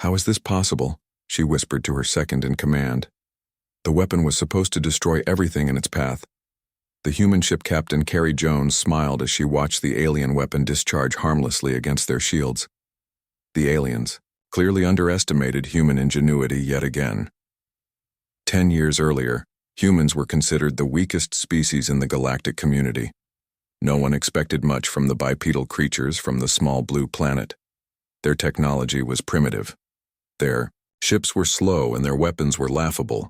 "How is this possible?" she whispered to her second in command. The weapon was supposed to destroy everything in its path. The human ship captain, Carrie Jones, smiled as she watched the alien weapon discharge harmlessly against their shields. The aliens clearly underestimated human ingenuity yet again. 10 years earlier, humans were considered the weakest species in the galactic community. No one expected much from the bipedal creatures from the small blue planet. Their technology was primitive. Their ships were slow and their weapons were laughable.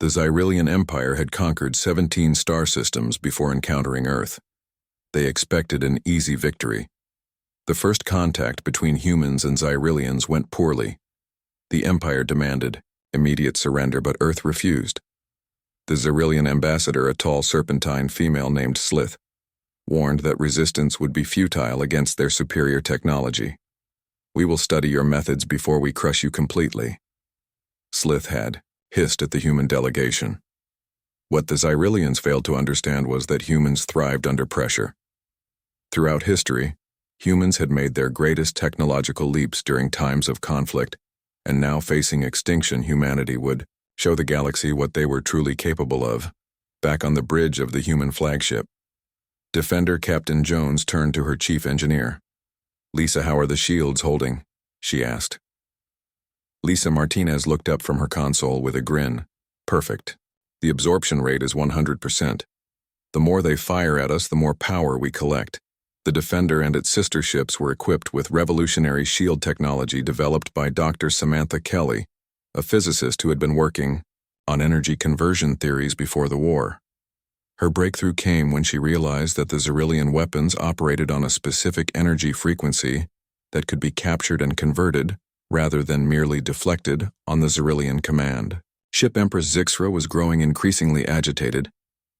The Xyrillian Empire had conquered 17 star systems before encountering Earth. They expected an easy victory. The first contact between humans and Xyrillians went poorly. The Empire demanded immediate surrender, but Earth refused. The Xyrillian ambassador, a tall serpentine female named Slith, warned that resistance would be futile against their superior technology. "We will study your methods before we crush you completely," Slith had hissed at the human delegation. What the Xyrillians failed to understand was that humans thrived under pressure. Throughout history, humans had made their greatest technological leaps during times of conflict, and now facing extinction, humanity would show the galaxy what they were truly capable of. Back on the bridge of the human flagship, Defender Captain Jones turned to her chief engineer. "Lisa, how are the shields holding?" she asked. Lisa Martinez looked up from her console with a grin. "Perfect. The absorption rate is 100%. The more they fire at us, the more power we collect." The Defender and its sister ships were equipped with revolutionary shield technology developed by Dr. Samantha Kelly, a physicist who had been working on energy conversion theories before the war. Her breakthrough came when she realized that the Xyrillian weapons operated on a specific energy frequency that could be captured and converted, rather than merely deflected, on the Xyrillian command. Ship Empress Zixra was growing increasingly agitated.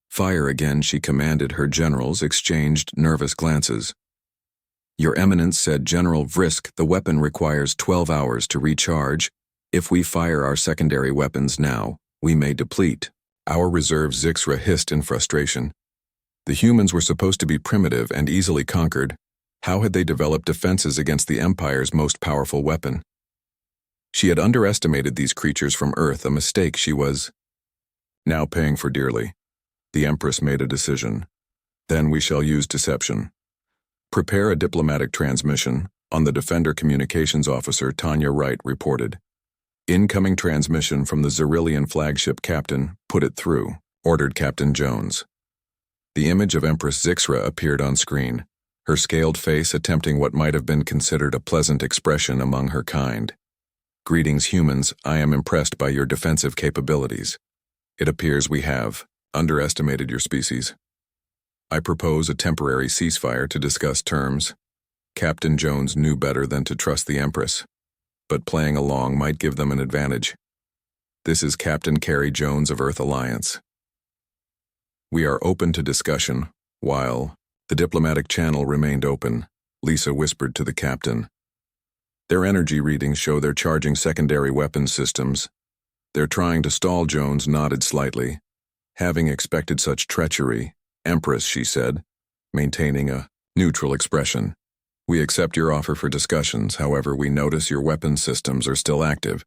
"Fire again," she commanded. Her generals exchanged nervous glances. "Your Eminence," said General Vrisk, "the weapon requires 12 hours to recharge. If we fire our secondary weapons now, we may deplete our reserves," Zixra hissed in frustration. The humans were supposed to be primitive and easily conquered. How had they developed defenses against the Empire's most powerful weapon? She had underestimated these creatures from Earth, a mistake she was now paying for dearly. The Empress made a decision. "Then we shall use deception. Prepare a diplomatic transmission," on the Defender Communications Officer Tanya Wright reported. "Incoming transmission from the Xyrillian flagship captain. Put it through," ordered Captain Jones. The image of Empress Zixra appeared on screen, her scaled face attempting what might have been considered a pleasant expression among her kind. "Greetings, humans. I am impressed by your defensive capabilities. It appears we have underestimated your species. I propose a temporary ceasefire to discuss terms." Captain Jones knew better than to trust the Empress, but playing along might give them an advantage. "This is Captain Carrie Jones of Earth Alliance. We are open to discussion." While the diplomatic channel remained open, Lisa whispered to the captain. "Their energy readings show they're charging secondary weapon systems. They're trying to stall." Jones nodded slightly. "Having expected such treachery, Empress," she said, maintaining a neutral expression. "We accept your offer for discussions. However, we notice your weapon systems are still active.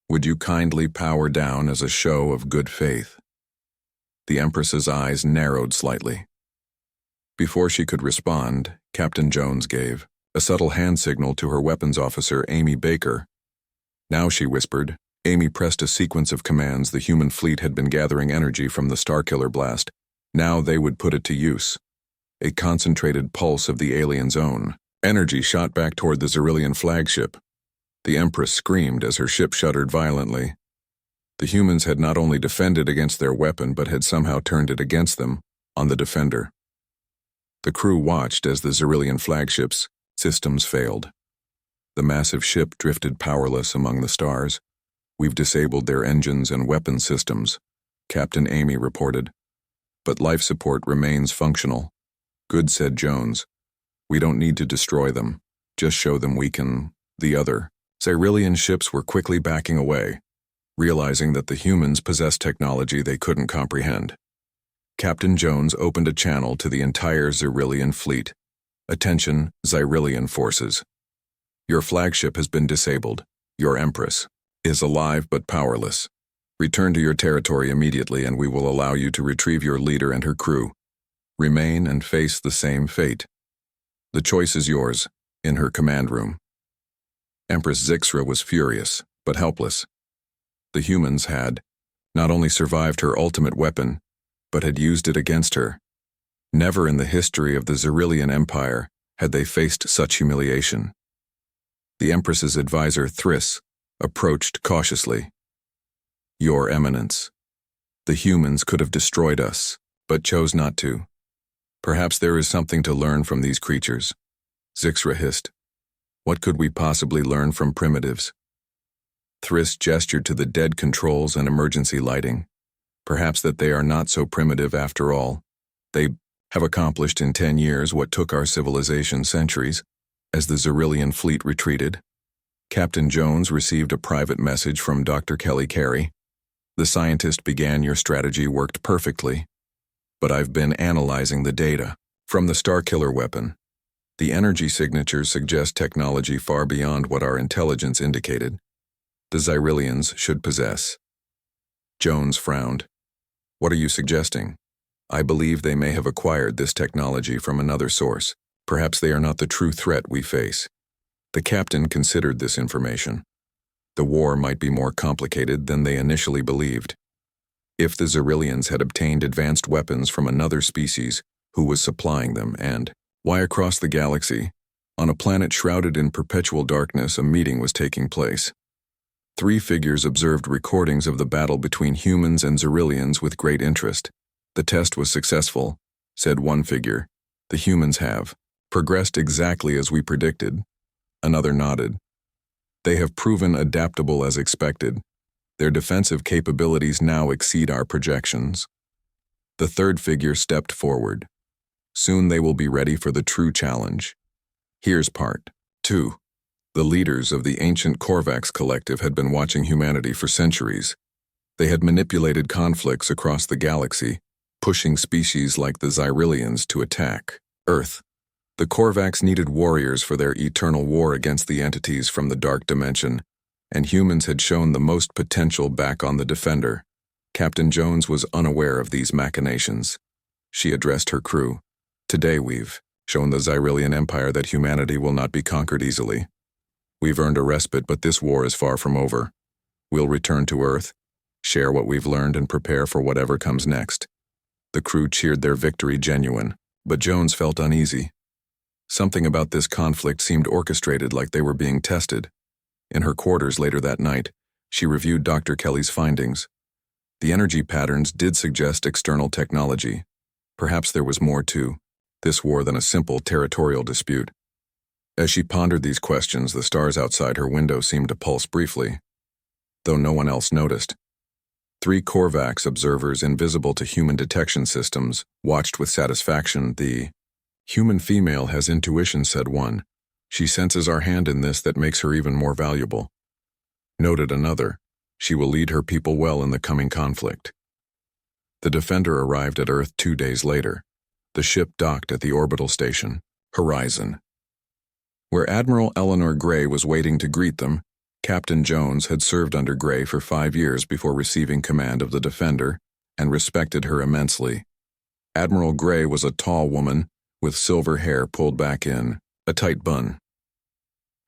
Would you kindly power down as a show of good faith?" The Empress's eyes narrowed slightly. Before she could respond, Captain Jones gave a subtle hand signal to her weapons officer, Amy Baker. "Now," she whispered. Amy pressed a sequence of commands. The human fleet had been gathering energy from the Starkiller blast. Now they would put it to use. A concentrated pulse of the alien's own energy shot back toward the Xyrillian flagship. The Empress screamed as her ship shuddered violently. The humans had not only defended against their weapon, but had somehow turned it against them on the Defender. The crew watched as the Xyrillian flagship's systems failed. The massive ship drifted powerless among the stars. "We've disabled their engines and weapon systems," Captain Amy reported. "But life support remains functional." "Good," said Jones. "We don't need to destroy them. Just show them we can." The other Xyrillian ships were quickly backing away, realizing that the humans possessed technology they couldn't comprehend. Captain Jones opened a channel to the entire Xyrillian fleet. "Attention, Xyrillian forces. Your flagship has been disabled. Your Empress is alive but powerless. Return to your territory immediately and we will allow you to retrieve your leader and her crew. Remain and face the same fate. The choice is yours, in her command room. Empress Zixra was furious, but helpless. The humans had not only survived her ultimate weapon, but had used it against her. Never in the history of the Xyrillian Empire had they faced such humiliation. The Empress's advisor, Thriss, approached cautiously. Your Eminence, the humans could have destroyed us, but chose not to. Perhaps there is something to learn from these creatures. Zixra hissed. What could we possibly learn from primitives? Thriss gestured to the dead controls and emergency lighting. Perhaps that they are not so primitive after all. They have accomplished in 10 years what took our civilization centuries. As the Xyrillian fleet retreated, Captain Jones received a private message from Dr. Kelly Carey. The scientist began your strategy worked perfectly, but I've been analyzing the data from the Starkiller weapon. The energy signatures suggest technology far beyond what our intelligence indicated. The Xyrillians should possess. Jones frowned. What are you suggesting? I believe they may have acquired this technology from another source. Perhaps they are not the true threat we face. The captain considered this information. The war might be more complicated than they initially believed. If the Xyrillians had obtained advanced weapons from another species, who was supplying them, and why across the galaxy, on a planet shrouded in perpetual darkness, a meeting was taking place. 3 figures observed recordings of the battle between humans and Xyrillians with great interest. The test was successful, said one figure. The humans have progressed exactly as we predicted. Another nodded. They have proven adaptable as expected. Their defensive capabilities now exceed our projections. The third figure stepped forward. Soon they will be ready for the true challenge. Here's part 2. The leaders of the ancient Korvax collective had been watching humanity for centuries. They had manipulated conflicts across the galaxy, pushing species like the Xyrillians to attack Earth. The Korvax needed warriors for their eternal war against the entities from the dark dimension, and humans had shown the most potential back on the Defender. Captain Jones was unaware of these machinations. She addressed her crew. Today we've shown the Xyrillian Empire that humanity will not be conquered easily. We've earned a respite, but this war is far from over. We'll return to Earth, share what we've learned, and prepare for whatever comes next. The crew cheered their victory genuine, but Jones felt uneasy. Something about this conflict seemed orchestrated, like they were being tested. In her quarters later that night, she reviewed Dr. Kelly's findings. The energy patterns did suggest external technology. Perhaps there was more to this war than a simple territorial dispute. As she pondered these questions, the stars outside her window seemed to pulse briefly, though no one else noticed. 3 Korvax observers invisible to human detection systems watched with satisfaction. The human female has intuition, said one. She senses our hand in this that makes her even more valuable. Noted another. She will lead her people well in the coming conflict. The Defender arrived at Earth 2 days later. The ship docked at the orbital station, Horizon. Where Admiral Eleanor Gray was waiting to greet them, Captain Jones had served under Gray for 5 years before receiving command of the Defender, and respected her immensely. Admiral Gray was a tall woman with silver hair pulled back in a tight bun.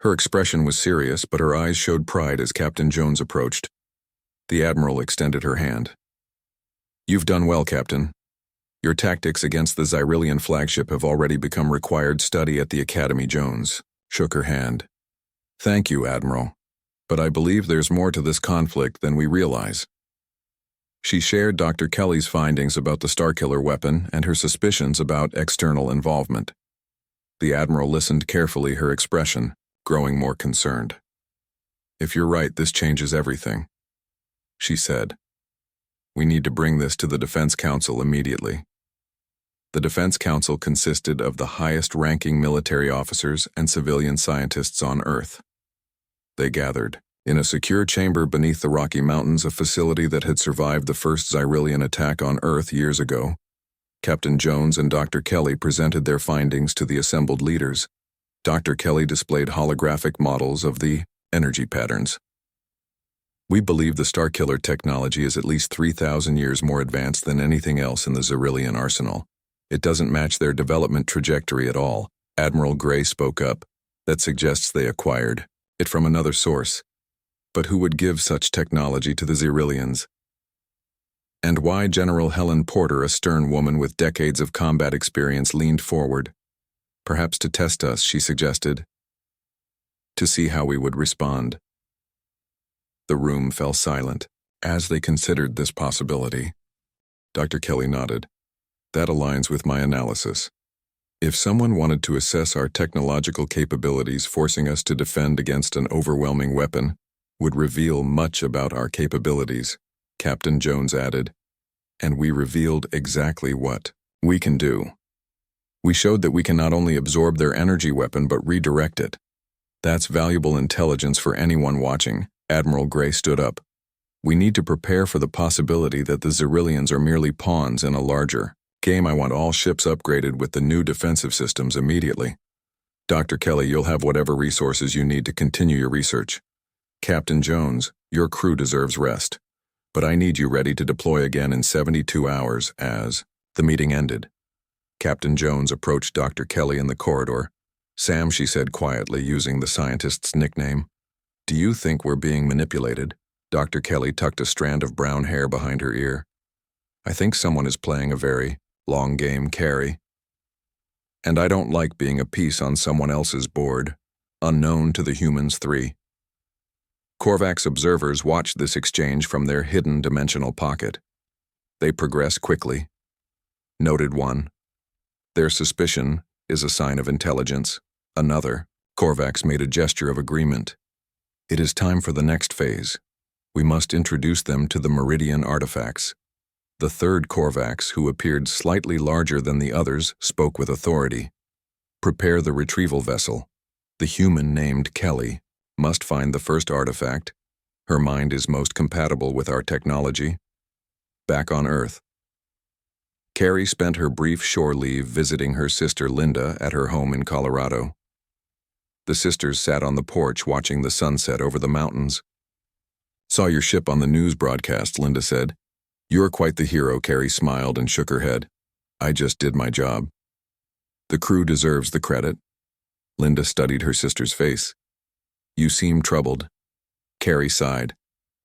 Her expression was serious, but her eyes showed pride as Captain Jones approached. The Admiral extended her hand. You've done well, Captain. Your tactics against the Xyrillian flagship have already become required study at the Academy. Jones shook her hand. Thank you, Admiral. But I believe there's more to this conflict than we realize. She shared Dr. Kelly's findings about the Starkiller weapon and her suspicions about external involvement. The Admiral listened carefully, her expression growing more concerned. If you're right, this changes everything, she said. We need to bring this to the Defense Council immediately. The Defense Council consisted of the highest-ranking military officers and civilian scientists on Earth. They gathered in a secure chamber beneath the Rocky Mountains, a facility that had survived the first Xyrillian attack on Earth years ago. Captain Jones and Dr. Kelly presented their findings to the assembled leaders. Dr. Kelly displayed holographic models of the energy patterns. We believe the Starkiller technology is at least 3,000 years more advanced than anything else in the Xyrillian arsenal. It doesn't match their development trajectory at all. Admiral Gray spoke up. That suggests they acquired it from another source. But who would give such technology to the Xyrillians? And why? General Helen Porter, a stern woman with decades of combat experience, leaned forward. Perhaps to test us, she suggested. To see how we would respond. The room fell silent as they considered this possibility. Dr. Kelly nodded. That aligns with my analysis. If someone wanted to assess our technological capabilities, forcing us to defend against an overwhelming weapon would reveal much about our capabilities, Captain Jones added. And we revealed exactly what we can do. We showed that we can not only absorb their energy weapon but redirect it. That's valuable intelligence for anyone watching. Admiral Gray stood up. We need to prepare for the possibility that the Xyrillians are merely pawns in a larger game. I want all ships upgraded with the new defensive systems immediately. Dr. Kelly, you'll have whatever resources you need to continue your research. Captain Jones, your crew deserves rest. But I need you ready to deploy again in 72 hours as the meeting ended. Captain Jones approached Dr. Kelly in the corridor. Sam, she said quietly, using the scientist's nickname. Do you think we're being manipulated? Dr. Kelly tucked a strand of brown hair behind her ear. I think someone is playing a very long game, Carrie. And I don't like being a piece on someone else's board, unknown to the humans 3. Korvax observers watched this exchange from their hidden dimensional pocket. They progress quickly. Noted 1. Their suspicion is a sign of intelligence. Another. Korvax made a gesture of agreement. It is time for the next phase. We must introduce them to the Meridian artifacts. The third Korvax, who appeared slightly larger than the others, spoke with authority. Prepare the retrieval vessel. The human named Kelly must find the first artifact. Her mind is most compatible with our technology. Back on Earth. Carrie spent her brief shore leave visiting her sister Linda at her home in Colorado. The sisters sat on the porch watching the sunset over the mountains. Saw your ship on the news broadcast, Linda said. You're quite the hero, Carrie smiled and shook her head. I just did my job. The crew deserves the credit. Linda studied her sister's face. You seem troubled. Carrie sighed.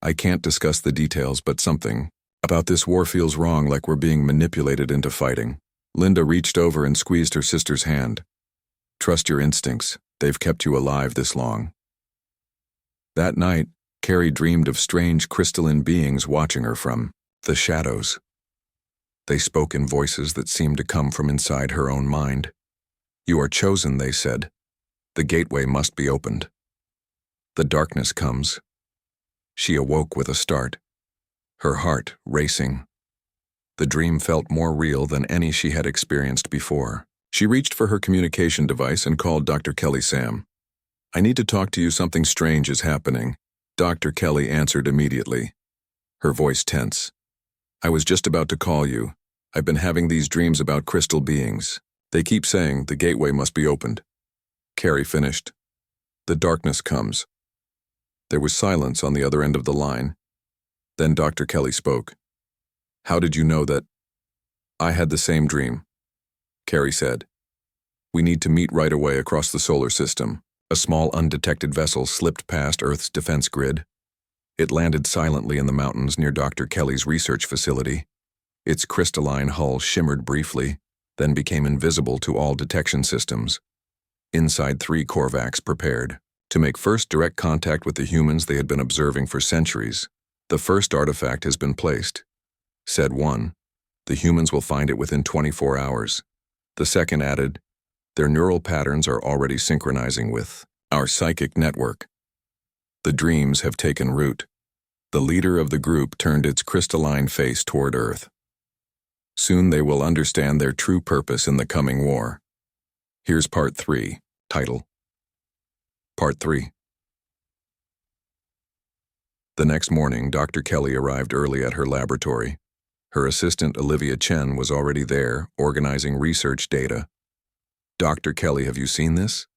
I can't discuss the details, but something about this war feels wrong, like we're being manipulated into fighting. Linda reached over and squeezed her sister's hand. Trust your instincts. They've kept you alive this long. That night, Carrie dreamed of strange crystalline beings watching her from the shadows. They spoke in voices that seemed to come from inside her own mind. You are chosen, they said. The gateway must be opened. The darkness comes. She awoke with a start, her heart racing. The dream felt more real than any she had experienced before. She reached for her communication device and called Dr. Kelly. Sam, I need to talk to you. Something strange is happening. Dr. Kelly answered immediately, her voice tense. I was just about to call you. I've been having these dreams about crystal beings. They keep saying the gateway must be opened. Carrie finished. The darkness comes. There was silence on the other end of the line. Then Dr. Kelly spoke. How did you know that? I had the same dream. Carrie said. We need to meet right away across the solar system. A small undetected vessel slipped past Earth's defense grid. It landed silently in the mountains near Dr. Kelly's research facility. Its crystalline hull shimmered briefly, then became invisible to all detection systems. Inside, 3 Korvax prepared to make first direct contact with the humans they had been observing for centuries. The first artifact has been placed, said one. The humans will find it within 24 hours. The second added, their neural patterns are already synchronizing with our psychic network. The dreams have taken root. The leader of the group turned its crystalline face toward Earth. Soon they will understand their true purpose in the coming war. Here's Part 3, title. Part 3. The next morning, Dr. Kelly arrived early at her laboratory. Her assistant, Olivia Chen, was already there, organizing research data. Dr. Kelly, have you seen this?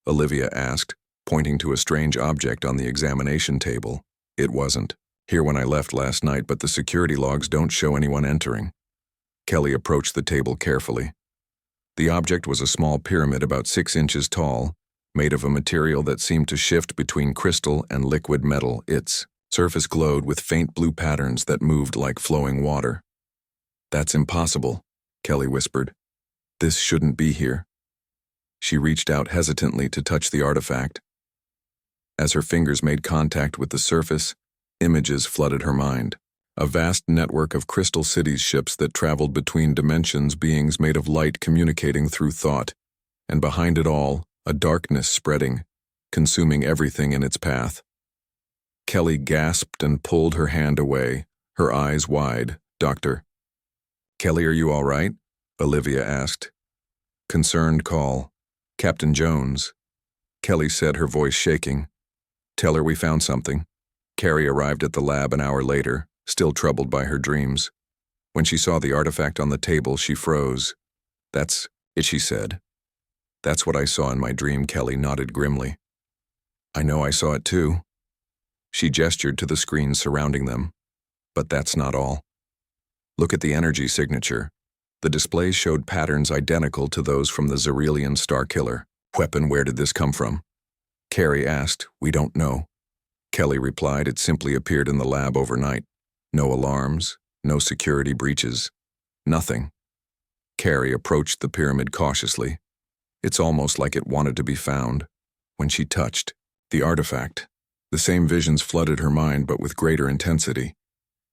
Olivia asked, pointing to a strange object on the examination table. It wasn't here when I left last night, but the security logs don't show anyone entering. Kelly approached the table carefully. The object was a small pyramid about 6 inches tall, made of a material that seemed to shift between crystal and liquid metal. Its surface glowed with faint blue patterns that moved like flowing water. "That's impossible," Kelly whispered. "This shouldn't be here." She reached out hesitantly to touch the artifact. As her fingers made contact with the surface, images flooded her mind. A vast network of crystal cities ships that traveled between dimensions, beings made of light communicating through thought, and behind it all, a darkness spreading, consuming everything in its path. Kelly gasped and pulled her hand away, her eyes wide. "Doctor." "Kelly, are you all right?" Olivia asked. Concerned call. "Captain Jones." Kelly said, her voice shaking. "Tell her we found something." Carrie arrived at the lab an hour later, still troubled by her dreams. When she saw the artifact on the table, she froze. "That's it," she said. "That's what I saw in my dream." Kelly nodded grimly. "I know I saw it too." She gestured to the screens surrounding them. "But that's not all. Look at the energy signature." The displays showed patterns identical to those from the Xerilian Starkiller. "Weapon, where did this come from?" Carrie asked. "We don't know." Kelly replied, "It simply appeared in the lab overnight. No alarms, no security breaches, nothing." Carrie approached the pyramid cautiously. It's almost like it wanted to be found. When she touched the artifact, the same visions flooded her mind, but with greater intensity.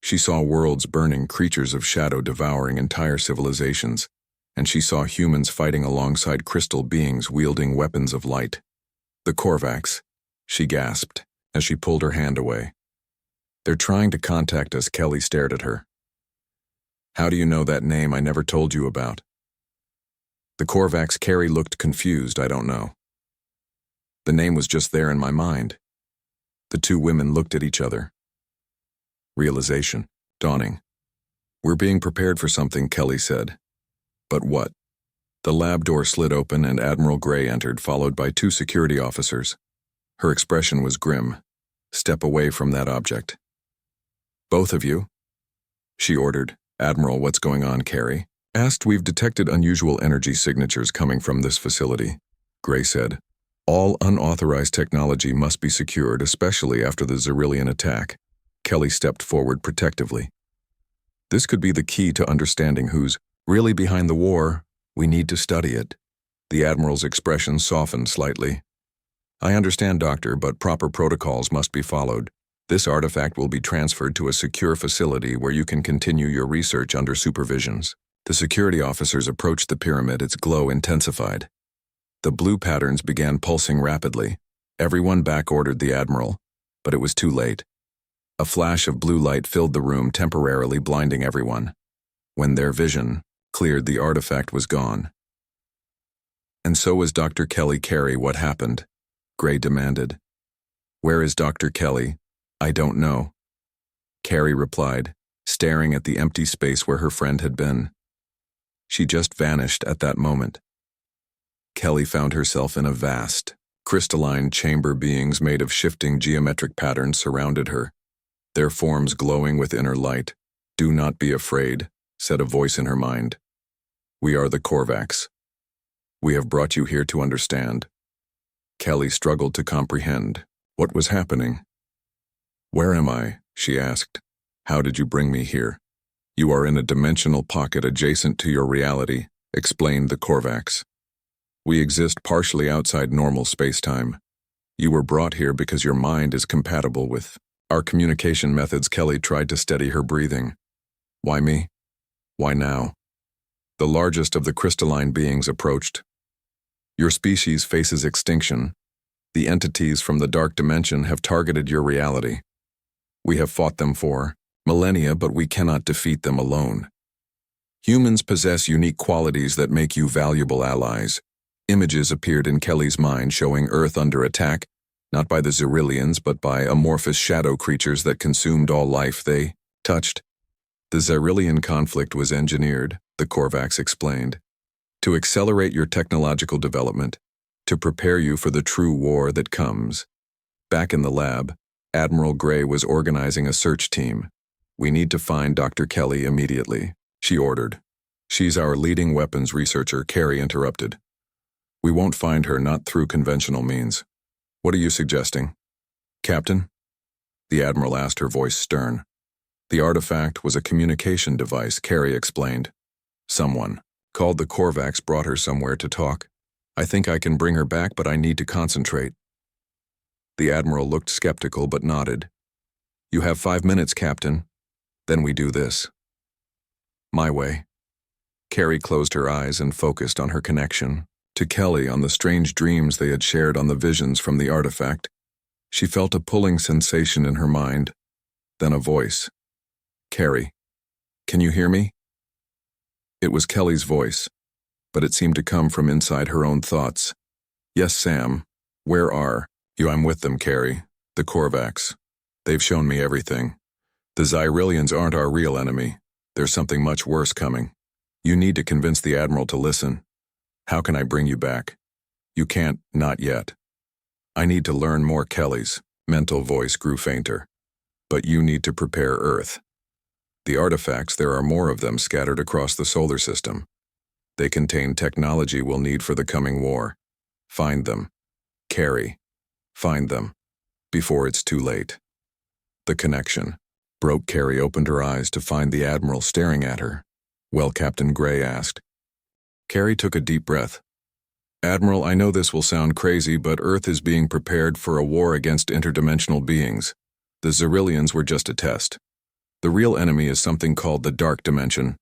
She saw worlds burning, creatures of shadow devouring entire civilizations, and she saw humans fighting alongside crystal beings wielding weapons of light. "The Korvax," she gasped as she pulled her hand away. "They're trying to contact us." Kelly stared at her. "How do you know that name I never told you about?" "The Korvax." Carrie looked confused. "I don't know. The name was just there in my mind." The two women looked at each other. Realization dawning. "We're being prepared for something," Kelly said. "But what?" The lab door slid open and Admiral Gray entered, followed by 2 security officers. Her expression was grim. "Step away from that object." "Both of you," she ordered. "Admiral, what's going on?" Carrie asked. "We've detected unusual energy signatures coming from this facility," Gray said. "All unauthorized technology must be secured, especially after the Xerilian attack." Kelly stepped forward protectively. "This could be the key to understanding who's really behind the war. We need to study it." The Admiral's expression softened slightly. "I understand, Doctor, but proper protocols must be followed. This artifact will be transferred to a secure facility where you can continue your research under supervisions." The security officers approached the pyramid, its glow intensified. The blue patterns began pulsing rapidly. Everyone back-ordered the Admiral, but it was too late. A flash of blue light filled the room, temporarily blinding everyone. When their vision cleared, the artifact was gone. "And so was Dr. Kelly." "Carrie, what happened?" Gray demanded. "Where is Dr. Kelly?" "I don't know," Carrie replied, staring at the empty space where her friend had been. She just vanished at that moment. Kelly found herself in a vast, crystalline chamber. Beings made of shifting geometric patterns surrounded her, their forms glowing with inner light. "Do not be afraid," said a voice in her mind. "We are the Korvax. We have brought you here to understand." Kelly struggled to comprehend what was happening. "Where am I?" she asked. "How did you bring me here?" "You are in a dimensional pocket adjacent to your reality," explained the Korvax. "We exist partially outside normal space-time. You were brought here because your mind is compatible with our communication methods." Kelly tried to steady her breathing. "Why me? Why now?" The largest of the crystalline beings approached. "Your species faces extinction. The entities from the dark dimension have targeted your reality. We have fought them for millennia, but we cannot defeat them alone. Humans possess unique qualities that make you valuable allies." Images appeared in Kelly's mind showing Earth under attack, not by the Xerilians, but by amorphous shadow creatures that consumed all life they touched. "The Xerilian conflict was engineered," the Korvax explained, "to accelerate your technological development. to prepare you for the true war that comes. Back in the lab, Admiral Gray was organizing a search team. We need to find Dr. Kelly immediately, she ordered. She's our leading weapons researcher, Carrie interrupted. We won't find her, not through conventional means. What are you suggesting? Captain? The Admiral asked, her voice stern. The artifact was a communication device, Carrie explained. Someone, called the Korvax, brought her somewhere to talk. I think I can bring her back, but I need to concentrate. The Admiral looked skeptical but nodded. You have 5 minutes, Captain. Then we do this. My way. Carrie closed her eyes and focused on her connection to Kelly, on the strange dreams they had shared, on the visions from the artifact. She felt a pulling sensation in her mind, then a voice. Carrie, can you hear me? It was Kelly's voice, but it seemed to come from inside her own thoughts. Yes, Sam. Where are you? I'm with them, Carrie. The Korvax. They've shown me everything. The Xyrillians aren't our real enemy. There's something much worse coming. You need to convince the Admiral to listen. How can I bring you back? You can't, not yet. I need to learn more. Kelly's mental voice grew fainter. But you need to prepare Earth. The artifacts, there are more of them scattered across the solar system. They contain technology we'll need for the coming war. Find them. Carrie, find them. Before it's too late. The connection broke. Carrie opened her eyes to find the Admiral staring at her. Well, Captain Gray asked. Carrie took a deep breath. Admiral, I know this will sound crazy, but Earth is being prepared for a war against interdimensional beings. The Xyrillians were just a test. The real enemy is something called the Dark Dimension,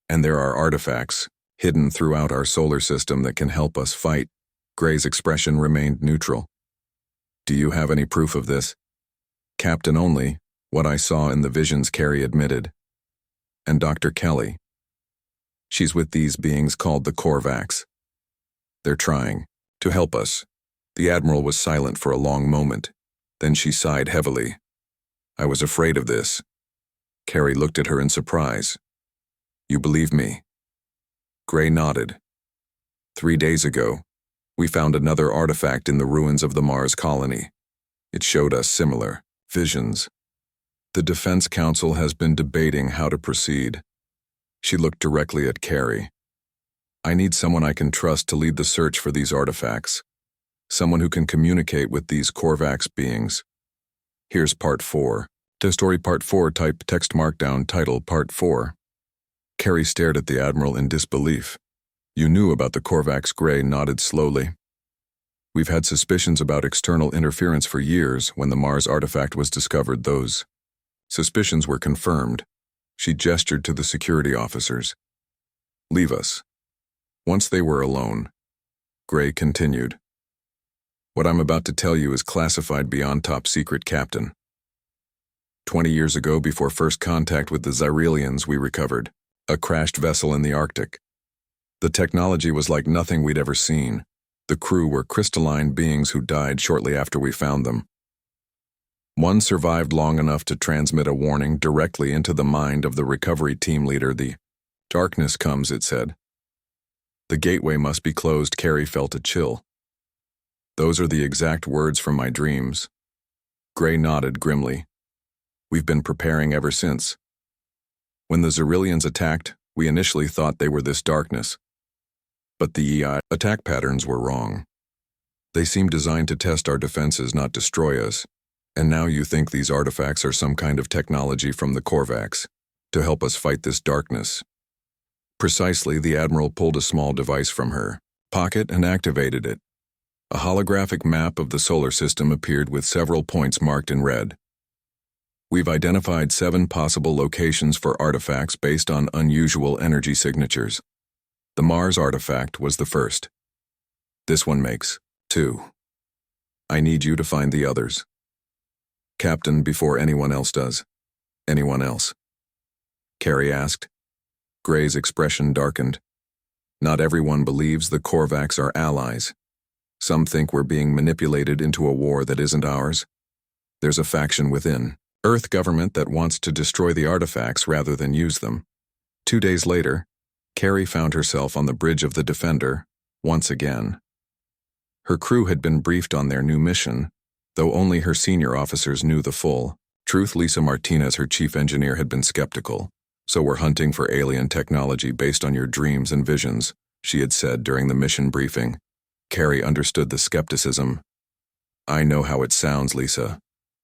and there are artifacts hidden throughout our solar system that can help us fight. Gray's expression remained neutral. Do you have any proof of this? Captain, only what I saw in the visions, Carrie admitted. And Dr. Kelly? She's with these beings called the Korvax. They're trying to help us. The Admiral was silent for a long moment. Then she sighed heavily. I was afraid of this. Carrie looked at her in surprise. You believe me? Gray nodded. 3 days ago, we found another artifact in the ruins of the Mars colony. It showed us similar visions. The Defense Council has been debating how to proceed. She looked directly at Carrie. I need someone I can trust to lead the search for these artifacts. Someone who can communicate with these Korvax beings. Here's Part 4. To Story Part 4, type text markdown title Part 4. Carrie stared at the Admiral in disbelief. You knew about the Korvax? Gray nodded slowly. We've had suspicions about external interference for years. When the Mars artifact was discovered, those suspicions were confirmed. She gestured to the security officers. Leave us. Once they were alone, Gray continued. What I'm about to tell you is classified beyond top secret, Captain. 20 years ago, before first contact with the Xyrillians, we recovered a crashed vessel in the Arctic. The technology was like nothing we'd ever seen. The crew were crystalline beings who died shortly after we found them. One survived long enough to transmit a warning directly into the mind of the recovery team leader. The darkness comes, it said. The gateway must be closed. Carrie felt a chill. Those are the exact words from my dreams. Gray nodded grimly. We've been preparing ever since. When the Xyrillians attacked, we initially thought they were this darkness. But the EI attack patterns were wrong. They seem designed to test our defenses, not destroy us. And now you think these artifacts are some kind of technology from the Korvax to help us fight this darkness. Precisely. The Admiral pulled a small device from her pocket and activated it. A holographic map of the solar system appeared with several points marked in red. We've identified 7 possible locations for artifacts based on unusual energy signatures. The Mars artifact was the first. This one makes 2. I need you to find the others. Captain, before anyone else does. Anyone else? Carrie asked. Gray's expression darkened. Not everyone believes the Korvax are allies. Some think we're being manipulated into a war that isn't ours. There's a faction within Earth government that wants to destroy the artifacts rather than use them. 2 days later, Carrie found herself on the bridge of the Defender, once again. Her crew had been briefed on their new mission, though only her senior officers knew the full truth. Lisa Martinez, her chief engineer, had been skeptical. "So we're hunting for alien technology based on your dreams and visions," she had said during the mission briefing. Carrie understood the skepticism. "I know how it sounds, Lisa,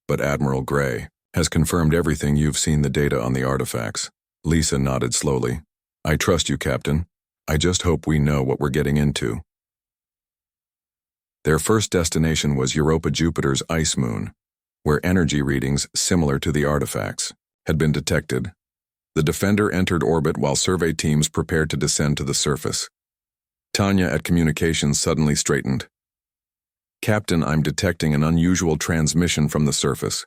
but Admiral Gray has confirmed everything. You've seen the data on the artifacts." Lisa nodded slowly. "I trust you, Captain. I just hope we know what we're getting into." Their first destination was Europa, Jupiter's ice moon, where energy readings similar to the artifacts had been detected. The Defender entered orbit while survey teams prepared to descend to the surface. Tanya at communications suddenly straightened. "Captain, I'm detecting an unusual transmission from the surface.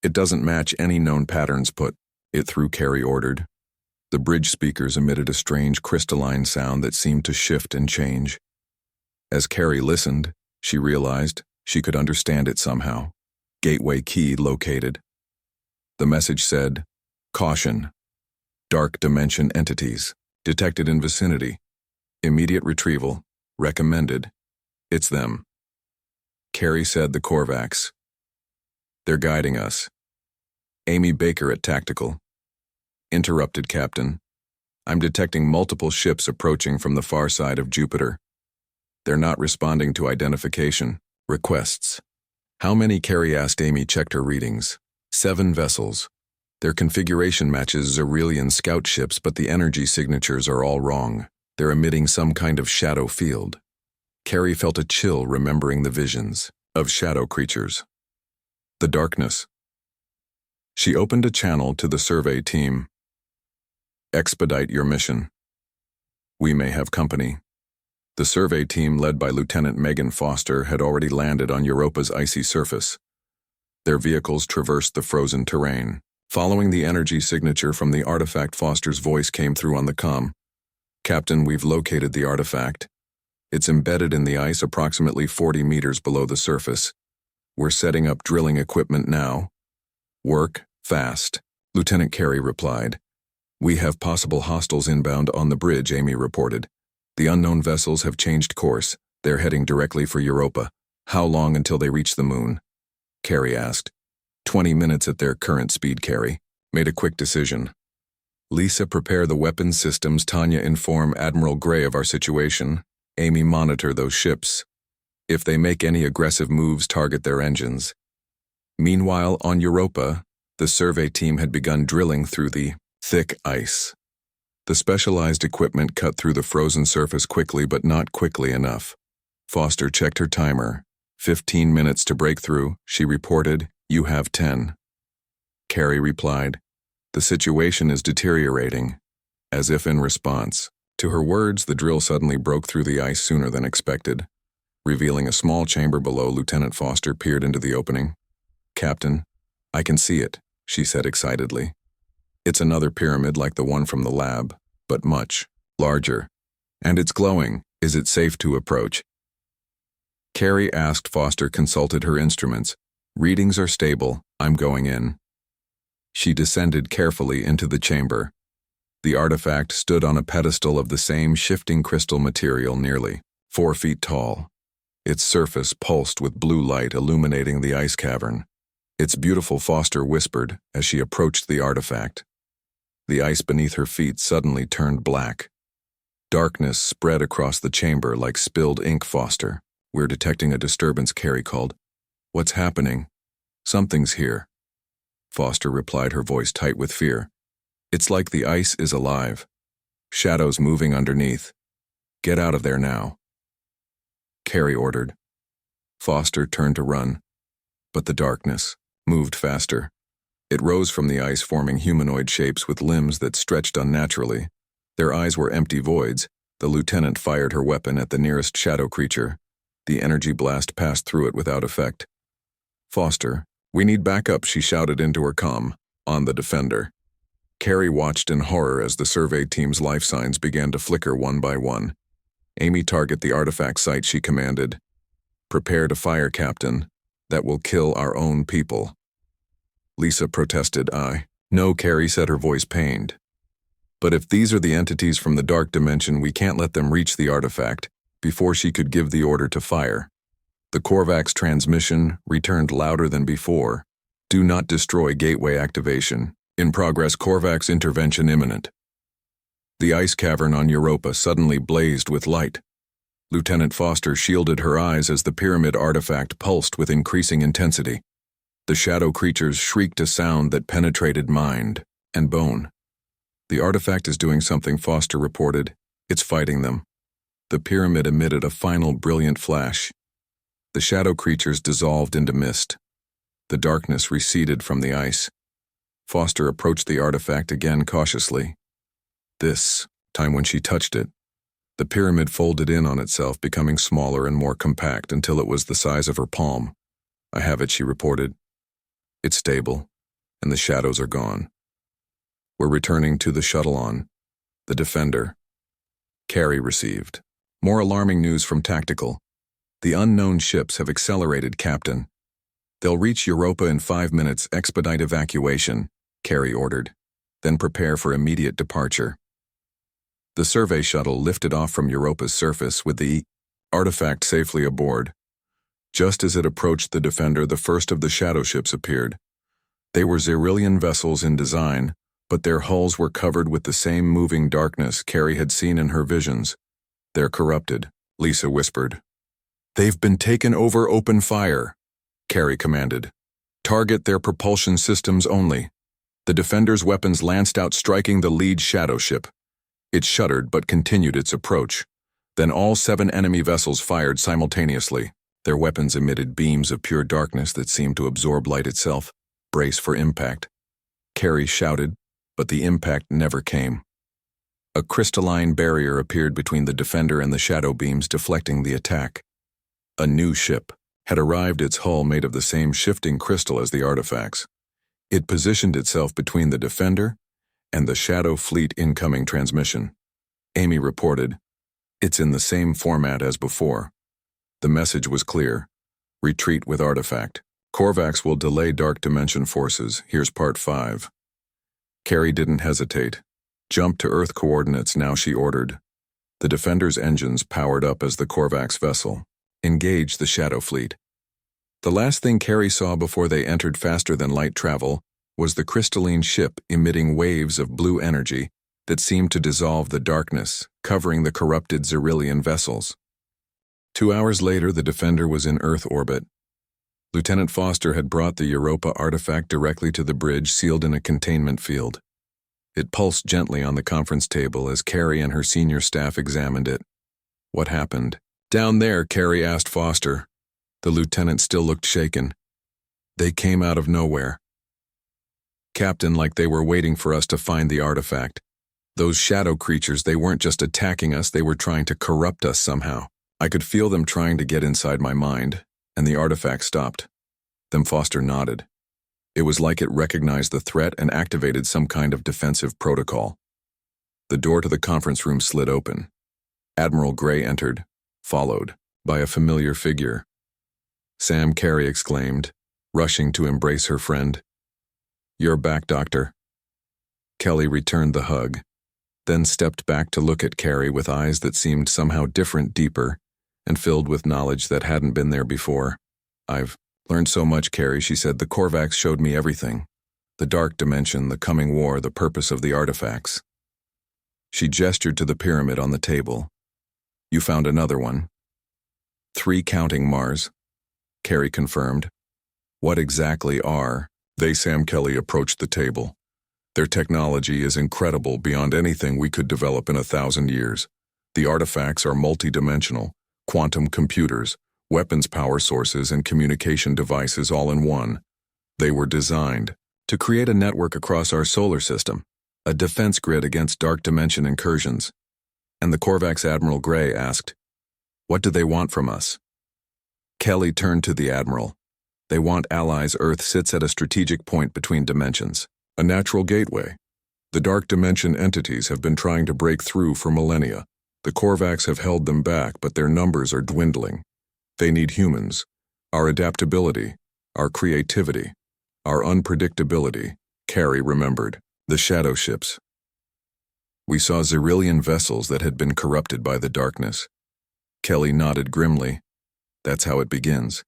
It doesn't match any known patterns. Put it through," Carrie ordered. The bridge speakers emitted a strange crystalline sound that seemed to shift and change. As Carrie listened, she realized she could understand it somehow. "Gateway key located." The message said, "Caution. Dark dimension entities detected in vicinity. Immediate retrieval recommended." "It's them." Carrie said, "The Korvax. They're guiding us." Amy Baker at Tactical interrupted, "Captain, I'm detecting multiple ships approaching from the far side of Jupiter. They're not responding to identification requests." "How many?" Carrie asked. Amy checked her readings. 7 vessels. Their configuration matches Xerilian scout ships, but the energy signatures are all wrong. They're emitting some kind of shadow field. Carrie felt a chill remembering the visions of shadow creatures. The darkness. She opened a channel to the survey team. "Expedite your mission. We may have company." The survey team, led by Lieutenant Megan Foster, had already landed on Europa's icy surface. Their vehicles traversed the frozen terrain. Following the energy signature from the artifact, Foster's voice came through on the comm. "Captain, we've located the artifact. It's embedded in the ice approximately 40 meters below the surface. We're setting up drilling equipment now. Work fast." Lieutenant Carey replied. "We have possible hostiles inbound on the bridge," Amy reported. "The unknown vessels have changed course. They're heading directly for Europa." "How long until they reach the moon?" Carey asked. 20 minutes at their current speed." Carey made a quick decision. "Lisa, prepare the weapons systems. Tanya, inform Admiral Gray of our situation. Amy, monitor those ships. If they make any aggressive moves, target their engines." Meanwhile, on Europa, the survey team had begun drilling through the thick ice. The specialized equipment cut through the frozen surface quickly, but not quickly enough. Foster checked her timer. 15 minutes to break through, she reported. "You have 10. Carey replied. "The situation is deteriorating." As if in response to her words, the drill suddenly broke through the ice sooner than expected. Revealing a small chamber below, Lieutenant Foster peered into the opening. "Captain, I can see it," she said excitedly. "It's another pyramid like the one from the lab, but much larger. And it's glowing. Is it safe to approach?" Carey asked. Foster consulted her instruments. "Readings are stable. I'm going in." She descended carefully into the chamber. The artifact stood on a pedestal of the same shifting crystal material, nearly 4 feet tall. Its surface pulsed with blue light, illuminating the ice cavern. "It's beautiful," Foster whispered as she approached the artifact. The ice beneath her feet suddenly turned black. Darkness spread across the chamber like spilled ink. "Foster, we're detecting a disturbance," Carey called. "What's happening?" "Something's here," Foster replied, her voice tight with fear. "It's like the ice is alive. Shadows moving underneath. Get out of there now," Carey ordered. Foster turned to run, but the darkness moved faster. It rose from the ice, forming humanoid shapes with limbs that stretched unnaturally. Their eyes were empty voids. The lieutenant fired her weapon at the nearest shadow creature. The energy blast passed through it without effect. "Foster, we need backup," she shouted into her comm. "On the Defender." Carey watched in horror as the survey team's life signs began to flicker one by one. "Amy, target the artifact site," she commanded. "Prepare to fire, Captain. That will kill our own people." Lisa protested. "No," Carey said, her voice pained. "But if these are the entities from the dark dimension, we can't let them reach the artifact. before she could give the order to fire. The Korvax transmission returned louder than before. Do not destroy gateway activation. In progress, Korvax intervention imminent. The ice cavern on Europa suddenly blazed with light. Lieutenant Foster shielded her eyes as the pyramid artifact pulsed with increasing intensity. The shadow creatures shrieked a sound that penetrated mind and bone. The artifact is doing something, Foster reported. It's fighting them. The pyramid emitted a final brilliant flash. The shadow creatures dissolved into mist. The darkness receded from the ice. Foster approached the artifact again cautiously. This time when she touched it, the pyramid folded in on itself, becoming smaller and more compact until it was the size of her palm. I have it, she reported. It's stable, and the shadows are gone. We're returning to the shuttle on. The Defender. Carrie received. More alarming news from Tactical. The unknown ships have accelerated, Captain. They'll reach Europa in 5 minutes. Expedite evacuation, Carrie ordered. Then prepare for immediate departure. The survey shuttle lifted off from Europa's surface with the artifact safely aboard. Just as it approached the Defender, the first of the shadow ships appeared. They were Xyrillian vessels in design, but their hulls were covered with the same moving darkness Carrie had seen in her visions. They're corrupted, Lisa whispered. They've been taken over. Open fire, Carrie commanded. Target their propulsion systems only. The Defender's weapons lanced out, striking the lead shadow ship. It shuddered but continued its approach. Then all 7 enemy vessels fired simultaneously. Their weapons emitted beams of pure darkness that seemed to absorb light itself. Brace for impact. Carrie shouted, but the impact never came. A crystalline barrier appeared between the Defender and the shadow beams, deflecting the attack. A new ship had arrived, its hull made of the same shifting crystal as the artifacts. It positioned itself between the Defender and the Shadow Fleet incoming transmission. Amy reported, "It's in the same format as before." The message was clear. Retreat with artifact. Korvax will delay Dark Dimension forces. Here's part 5. Carrie didn't hesitate. Jump to Earth coordinates now, she ordered. The Defender's engines powered up as the Korvax vessel. Engage the Shadow Fleet. The last thing Carrie saw before they entered faster-than-light travel was the crystalline ship emitting waves of blue energy that seemed to dissolve the darkness, covering the corrupted Xyrillian vessels. 2 hours later, the Defender was in Earth orbit. Lieutenant Foster had brought the Europa artifact directly to the bridge, sealed in a containment field. It pulsed gently on the conference table as Carrie and her senior staff examined it. What happened? Down there, Carrie asked Foster. The lieutenant still looked shaken. They came out of nowhere. Captain, like they were waiting for us to find the artifact. Those shadow creatures, they weren't just attacking us, they were trying to corrupt us somehow. I could feel them trying to get inside my mind, and the artifact stopped. Then Foster nodded. It was like it recognized the threat and activated some kind of defensive protocol. The door to the conference room slid open. Admiral Gray entered, followed by a familiar figure. Sam, Carrie exclaimed, rushing to embrace her friend. "You're back, Doctor." Kelly returned the hug, then stepped back to look at Carrie with eyes that seemed somehow different, deeper, and filled with knowledge that hadn't been there before. "I've learned so much, Carrie," she said. "The Korvax showed me everything. The Dark Dimension, the coming war, the purpose of the artifacts." She gestured to the pyramid on the table. "You found another one." 3 counting Mars, Carrie confirmed. "What exactly are they?" Sam Kelly approached the table. "Their technology is incredible, beyond anything we could develop in 1,000 years. The artifacts are multidimensional, quantum computers, weapons power sources, and communication devices all in one. They were designed to create a network across our solar system, a defense grid against dark dimension incursions." And the Korvax Admiral Gray asked, "What do they want from us?" Kelly turned to the Admiral. "They want allies. Earth sits at a strategic point between dimensions, a natural gateway. The dark dimension entities have been trying to break through for millennia. The Korvax have held them back, but their numbers are dwindling. They need humans, our adaptability, our creativity, our unpredictability." Carrie remembered. The shadow ships. "We saw Xyrillian vessels that had been corrupted by the darkness. Kelly nodded grimly. That's how it begins.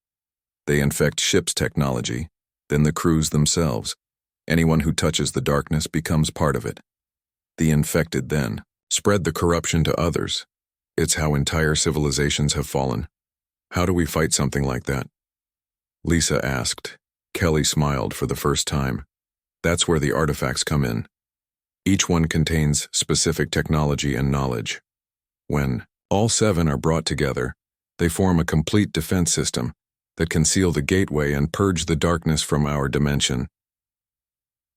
They infect ship's technology, then the crews themselves. Anyone who touches the darkness becomes part of it. The infected then spread the corruption to others. It's how entire civilizations have fallen. How do we fight something like that? Lisa asked. Kelly smiled for the first time. That's where the artifacts come in. Each one contains specific technology and knowledge. When all 7 are brought together, they form a complete defense system that can seal the gateway and purge the darkness from our dimension.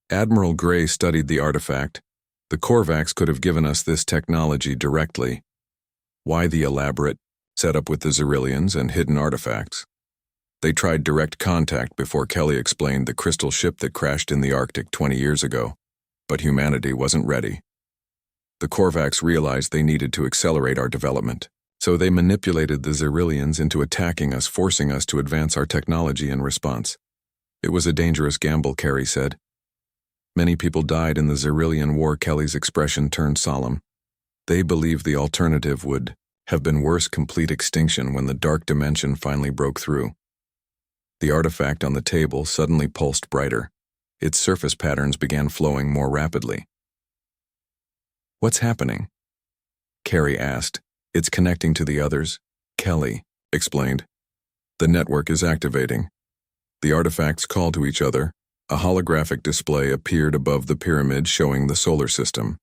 Admiral Gray studied the artifact. The Korvax could have given us this technology directly. Why the elaborate setup with the Xerillians and hidden artifacts? They tried direct contact before Kelly explained the crystal ship that crashed in the Arctic 20 years ago, but humanity wasn't ready. The Korvax realized they needed to accelerate our development, so they manipulated the Xerillians into attacking us, forcing us to advance our technology in response. It was a dangerous gamble, Carrie said. Many people died in the Xerillian War. Kelly's expression turned solemn. They believed the alternative would have been worse, complete extinction, when the dark dimension finally broke through. The artifact on the table suddenly pulsed brighter. Its surface patterns began flowing more rapidly. What's happening? Carrie asked. It's connecting to the others, Kelly explained. The network is activating. The artifacts call to each other. A holographic display appeared above the pyramid showing the solar system.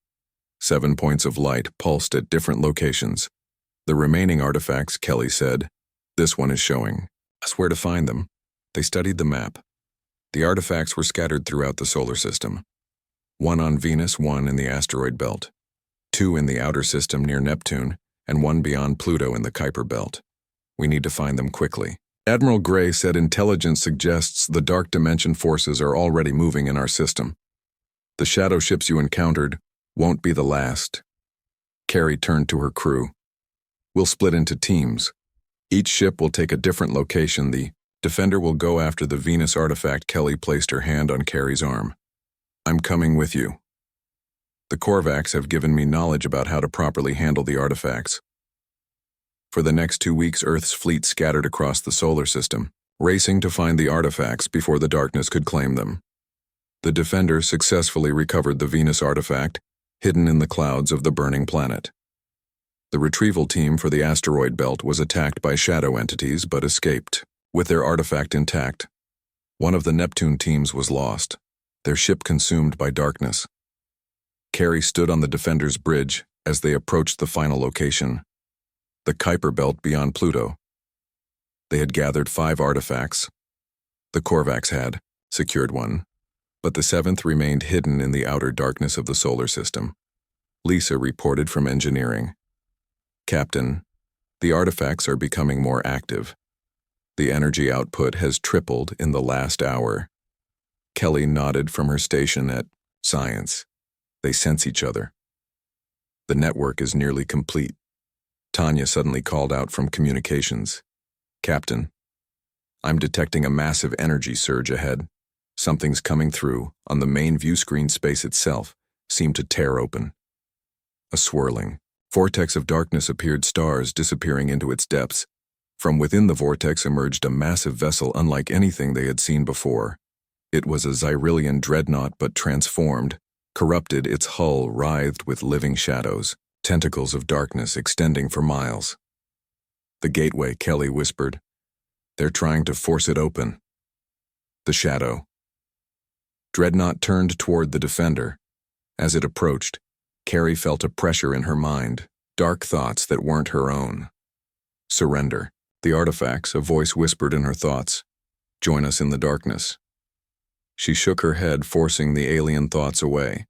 7 points of light pulsed at different locations. The remaining artifacts, Kelly said. This one is showing us where to find them. They studied the map. The artifacts were scattered throughout the solar system. 1 on Venus, 1 in the asteroid belt, 2 in the outer system near Neptune, and 1 beyond Pluto in the Kuiper belt. We need to find them quickly. Admiral Gray said intelligence suggests the dark dimension forces are already moving in our system. The shadow ships you encountered won't be the last. Carrie turned to her crew. We'll split into teams. Each ship will take a different location. The Defender will go after the Venus artifact. Kelly placed her hand on Carrie's arm. I'm coming with you. The Korvax have given me knowledge about how to properly handle the artifacts. For the next 2 weeks, Earth's fleet scattered across the solar system, racing to find the artifacts before the darkness could claim them. The Defender successfully recovered the Venus artifact, hidden in the clouds of the burning planet. The retrieval team for the asteroid belt was attacked by shadow entities but escaped, with their artifact intact. One of the Neptune teams was lost, their ship consumed by darkness. Carrie stood on the Defender's bridge as they approached the final location, the Kuiper belt beyond Pluto. They had gathered 5 artifacts. The Korvax had secured 1, but the 7th remained hidden in the outer darkness of the solar system. Lisa reported from engineering. Captain, the artifacts are becoming more active. The energy output has tripled in the last hour. Kelly nodded from her station at Science. They sense each other. The network is nearly complete. Tanya suddenly called out from communications. Captain, I'm detecting a massive energy surge ahead. Something's coming through. On the main view screen, space itself seemed to tear open. A swirling vortex of darkness appeared, stars disappearing into its depths. From within the vortex emerged a massive vessel unlike anything they had seen before. It was a Xerillian dreadnought, but transformed, corrupted. Its hull writhed with living shadows, tentacles of darkness extending for miles. The gateway, Kelly whispered. They're trying to force it open. The shadow. Dreadnought turned toward the Defender. As it approached, Carrie felt a pressure in her mind, dark thoughts that weren't her own. Surrender. The artifacts, a voice whispered in her thoughts. Join us in the darkness. She shook her head, forcing the alien thoughts away.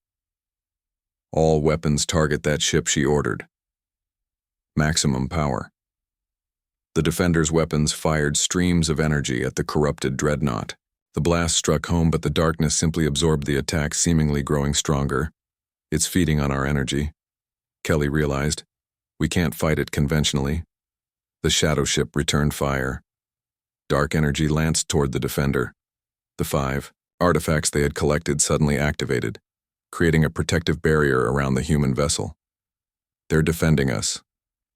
All weapons target that ship, she ordered. Maximum power. The Defender's weapons fired streams of energy at the corrupted dreadnought. The blast struck home, but the darkness simply absorbed the attack, seemingly growing stronger. It's feeding on our energy. Kelly realized. We can't fight it conventionally. The shadow ship returned fire. Dark energy lanced toward the Defender. The 5 artifacts they had collected suddenly activated, creating a protective barrier around the human vessel. They're defending us.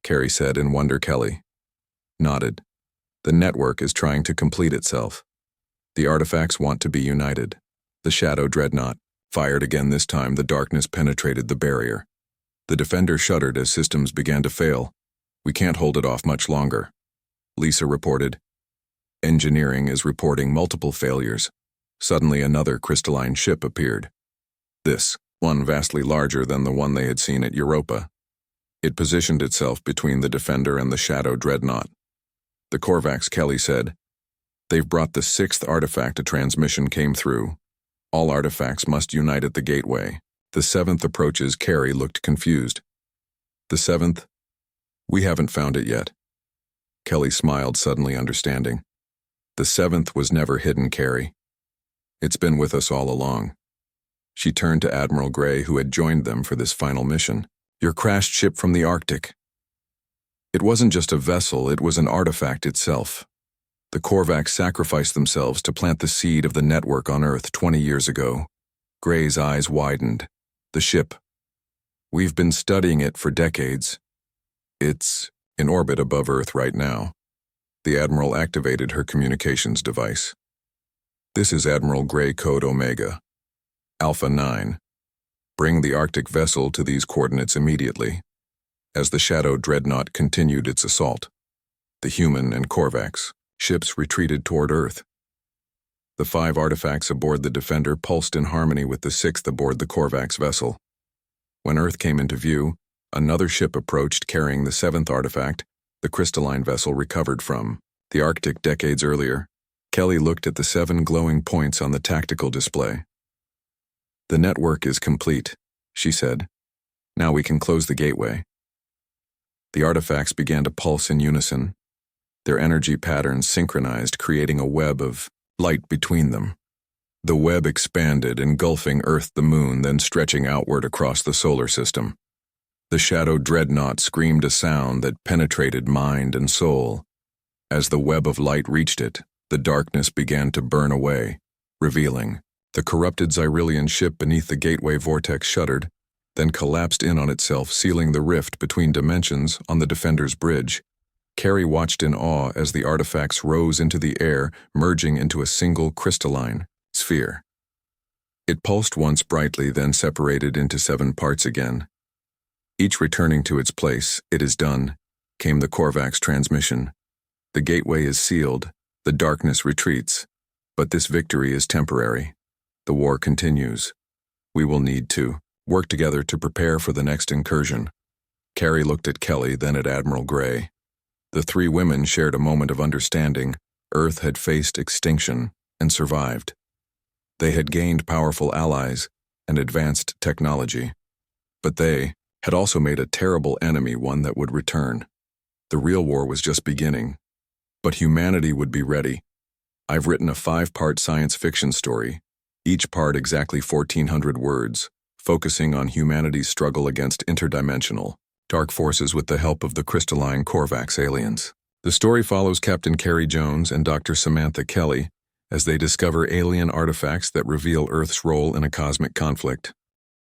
Carrie said in wonder. Kelly nodded. The network is trying to complete itself. The artifacts want to be united. The Shadow Dreadnought fired again. This time the darkness penetrated the barrier. The Defender shuddered as systems began to fail. We can't hold it off much longer, Lisa reported. Engineering is reporting multiple failures. Suddenly another crystalline ship appeared. This one vastly larger than the one they had seen at Europa. It positioned itself between the Defender and the Shadow Dreadnought. The Korvax, Kelly said. They've brought the 6th artifact. A transmission came through. All artifacts must unite at the gateway. The 7th approaches. Carrie looked confused. The 7th? We haven't found it yet. Kelly smiled, suddenly understanding. The 7th was never hidden, Carrie. It's been with us all along. She turned to Admiral Gray, who had joined them for this final mission. Your crashed ship from the Arctic. It wasn't just a vessel, it was an artifact itself. The Korvax sacrificed themselves to plant the seed of the network on Earth 20 years ago. Gray's eyes widened. The ship. We've been studying it for decades. It's in orbit above Earth right now. The Admiral activated her communications device. This is Admiral Gray, Code Omega. Alpha 9. Bring the Arctic vessel to these coordinates immediately. As the Shadow Dreadnought continued its assault, the human and Korvax ships retreated toward Earth. The 5 artifacts aboard the Defender pulsed in harmony with the 6th aboard the Korvax vessel. When Earth came into view, another ship approached carrying the 7th artifact, the crystalline vessel recovered from the Arctic decades earlier. Kelly looked at the 7 glowing points on the tactical display. The network is complete, she said. Now we can close the gateway. The artifacts began to pulse in unison. Their energy patterns synchronized, creating a web of light between them. The web expanded, engulfing Earth, the Moon, then stretching outward across the solar system. The Shadow Dreadnought screamed a sound that penetrated mind and soul. As the web of light reached it, the darkness began to burn away, revealing the corrupted Xyrillian ship beneath the gateway vortex shuddered, then collapsed in on itself, sealing the rift between dimensions on the Defender's bridge. Carrie watched in awe as the artifacts rose into the air, merging into a single crystalline sphere. It pulsed once brightly, then separated into 7 parts again. Each returning to its place. It is done, came the Korvax transmission. The gateway is sealed, the darkness retreats, but this victory is temporary. The war continues. We will need to work together to prepare for the next incursion. Carrie looked at Kelly, then at Admiral Gray. The 3 women shared a moment of understanding. Earth had faced extinction and survived. They had gained powerful allies and advanced technology. But they had also made a terrible enemy, one that would return. The real war was just beginning. But humanity would be ready. I've written a 5-part science fiction story, each part exactly 1,400 words, focusing on humanity's struggle against interdimensional dark forces with the help of the crystalline Korvax aliens. The story follows Captain Carrie Jones and Dr. Samantha Kelly as they discover alien artifacts that reveal Earth's role in a cosmic conflict.